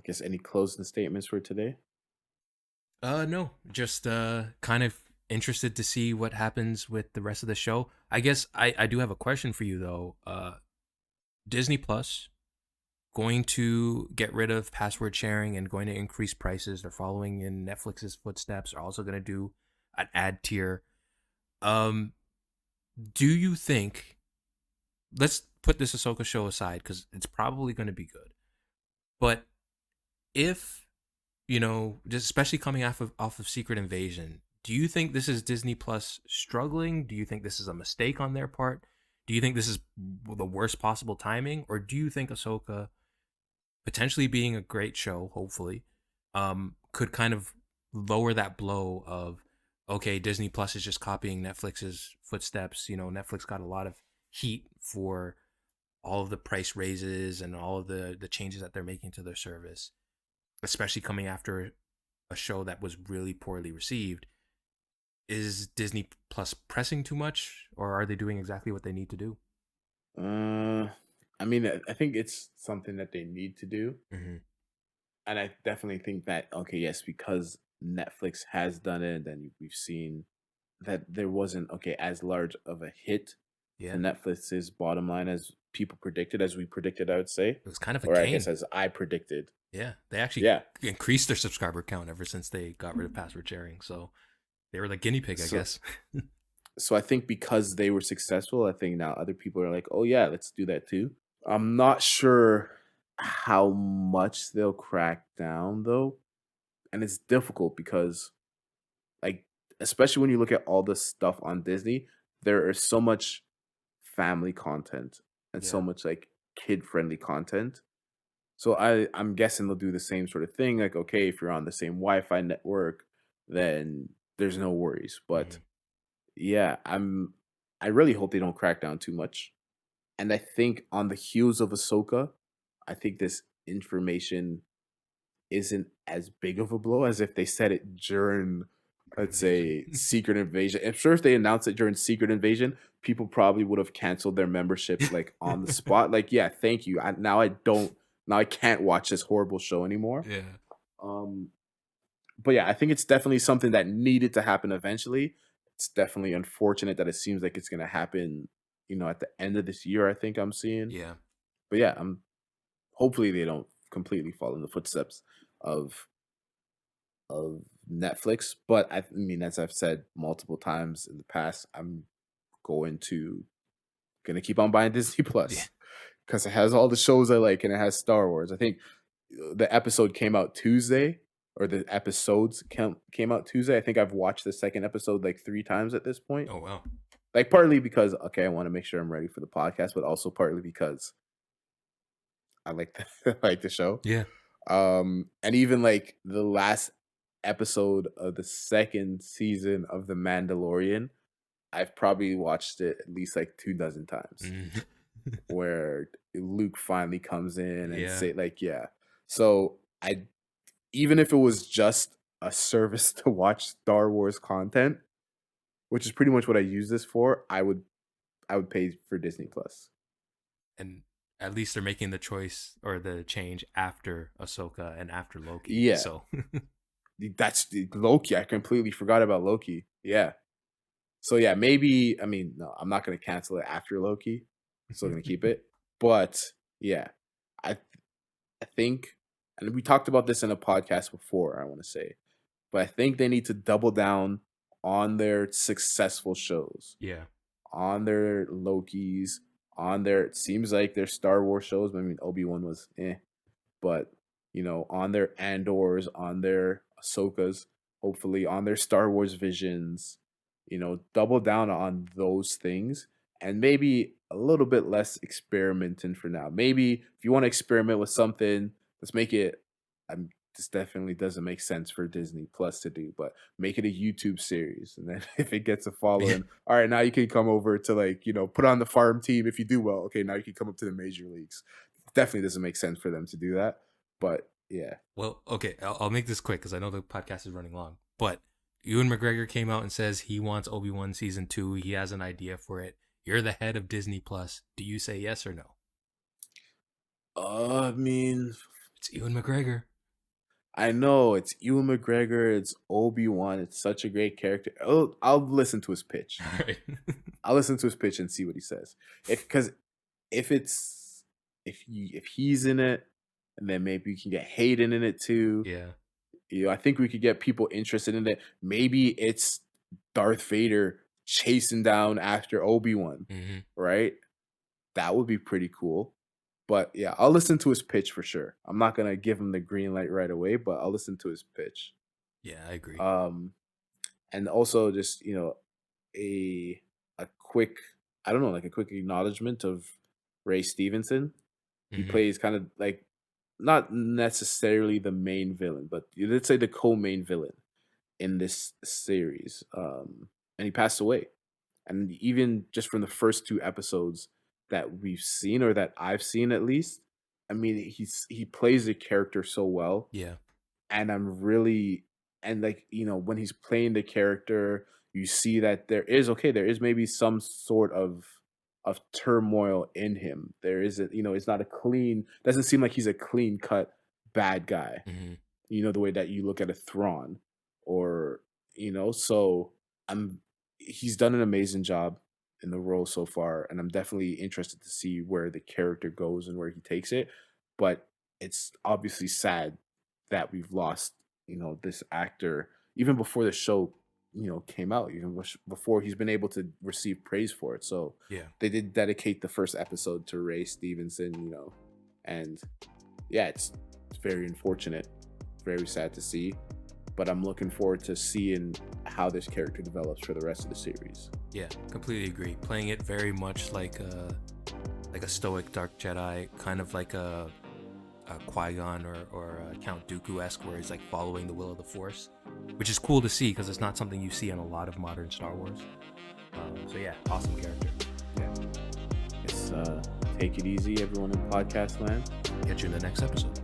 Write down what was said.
guess any closing statements for today? No, just kind of interested to see what happens with the rest of the show. I guess I do have a question for you though. Disney Plus going to get rid of password sharing and going to increase prices. They're following in Netflix's footsteps. They're also going to do an ad tier. Um, do you think? Let's put this Ahsoka show aside because it's probably going to be good. But if just especially coming off of Secret Invasion, do you think this is Disney Plus struggling? Do you think this is a mistake on their part? Do you think this is the worst possible timing, or do you think Ahsoka potentially being a great show, hopefully, could kind of lower that blow of okay, Disney Plus is just copying Netflix's footsteps. Netflix got a lot of heat for all of the price raises and all of the changes that they're making to their service, especially coming after a show that was really poorly received. Is Disney Plus pressing too much, or are they doing exactly what they need to do? Uh, I mean, I think it's something that they need to do, Mm-hmm. and I definitely think that okay, yes, because Netflix has done it, and then we've seen that there wasn't okay as large of a hit to Yeah, Netflix's bottom line as people predicted, as we predicted, I would say, it was kind of a or I guess gain. as I predicted. Yeah, they actually Yeah. increased their subscriber count ever since they got rid of password sharing. So they were the guinea pig, I So guess. so I think because they were successful, I think now other people are like, "Oh yeah, let's do that too." I'm not sure how much they'll crack down though, and it's difficult because like especially when you look at all the stuff on Disney, there is so much family content and so Yeah. much like kid-friendly content. So I'm guessing they'll do the same sort of thing like okay, if you're on the same Wi-Fi network, then there's no worries. But Hmm. yeah, I really hope they don't crack down too much. And I think on the heels of Ahsoka, I think this information isn't as big of a blow as if they said it during, let's Invasion. say, Secret Invasion. I'm sure if they announced it during Secret Invasion, people probably would have canceled their memberships like on the spot. Like, yeah, thank you. Now I can't watch this horrible show anymore. Yeah. Um, but yeah, I think it's definitely something that needed to happen eventually. It's definitely unfortunate that it seems like it's gonna happen, at the end of this year, I think I'm seeing. Yeah. But yeah, I'm hopefully they don't completely fall in the footsteps of of Netflix. But I mean, as I've said multiple times in the past, I'm going to gonna keep on buying Disney Yeah. Plus because it has all the shows I like and it has Star Wars. I think the episode came out Tuesday, or the episodes came out Tuesday. I think I've watched the second episode like 3 times at this point. Oh wow. Like partly because okay, I want to make sure I'm ready for the podcast, but also partly because I like I like the show. Yeah. And even like the last episode of the second season of The Mandalorian, I've probably watched it at least like 2 dozen times. Mm. Where Luke finally comes in and Yeah. say like, yeah. So I even if it was just a service to watch Star Wars content, which is pretty much what I use this for, I would pay for Disney Plus. And at least they're making the choice or the change after Ahsoka and after Loki. Yeah, So that's the Loki. I completely forgot about Loki. Yeah. So yeah, maybe I mean, no, I'm not gonna cancel it after Loki. I'm still gonna keep it. But yeah, I I think, and we talked about this in a podcast before, I want to say, but I think they need to double down on their successful shows, yeah. on their Lokis, on their, it seems like their Star Wars shows. I mean, Obi-Wan was but, on their Andors, on their Ahsokas, hopefully on their Star Wars visions, double down on those things and maybe a little bit less experimenting for now. Maybe if you want to experiment with something, let's make it. This definitely doesn't make sense for Disney Plus to do, but make it a YouTube series. And then if it gets a Yeah. following, all right, now you can come over to like, put on the farm team. If you do well, okay, now you can come up to the major leagues. Definitely doesn't make sense for them to do that. But yeah. Well, okay, I'll make this quick because I know the podcast is running long. But Ewan McGregor came out and says he wants Obi-Wan season 2. He has an idea for it. You're the head of Disney Plus. Do you say yes or no? I mean, It's Ewan McGregor. I know it's Ewan McGregor, it's Obi-Wan. It's such a great character. I'll listen to his pitch. All right. I'll listen to his pitch and see what he says. Because if it's if he's in it, and then maybe you can get Hayden in it too. Yeah. I think we could get people interested in it. Maybe it's Darth Vader chasing down after Obi-Wan, Hmm. right? That would be pretty cool. But yeah, I'll listen to his pitch for sure. I'm not gonna give him the green light right away, but I'll listen to his pitch. Yeah, I agree. Um, and also just a a quick, I don't know, like a quick acknowledgement of Ray Stevenson. He Hmm. plays kind of like not necessarily the main villain, but let's say the co-main villain in this series. And he passed away. And even just from the first two episodes that we've seen, or that I've seen at least, I mean, he plays the character so well, Yeah. and I'm really, and like when he's playing the character, you see that there is maybe some sort of turmoil in him. There is it's not a clean, doesn't seem like he's a clean cut bad guy, Hmm. the way that you look at a Thrawn, or so I'm he's done an amazing job in the role so far, and I'm definitely interested to see where the character goes and where he takes it. But it's obviously sad that we've lost this actor even before the show came out, even before he's been able to receive praise for it. So Yeah. they did dedicate the first episode to Ray Stevenson, and yeah, it's very unfortunate, very sad to see, but I'm looking forward to seeing how this character develops for the rest of the series. Yeah, completely agree. Playing it very much like a stoic dark Jedi, kind of like a Qui-Gon or a Count Dooku-esque, where he's like following the will of the Force, which is cool to see because it's not something you see in a lot of modern Star Wars. So yeah, awesome character. Yeah. It's take it easy, everyone in podcast land. Catch you in the next episode.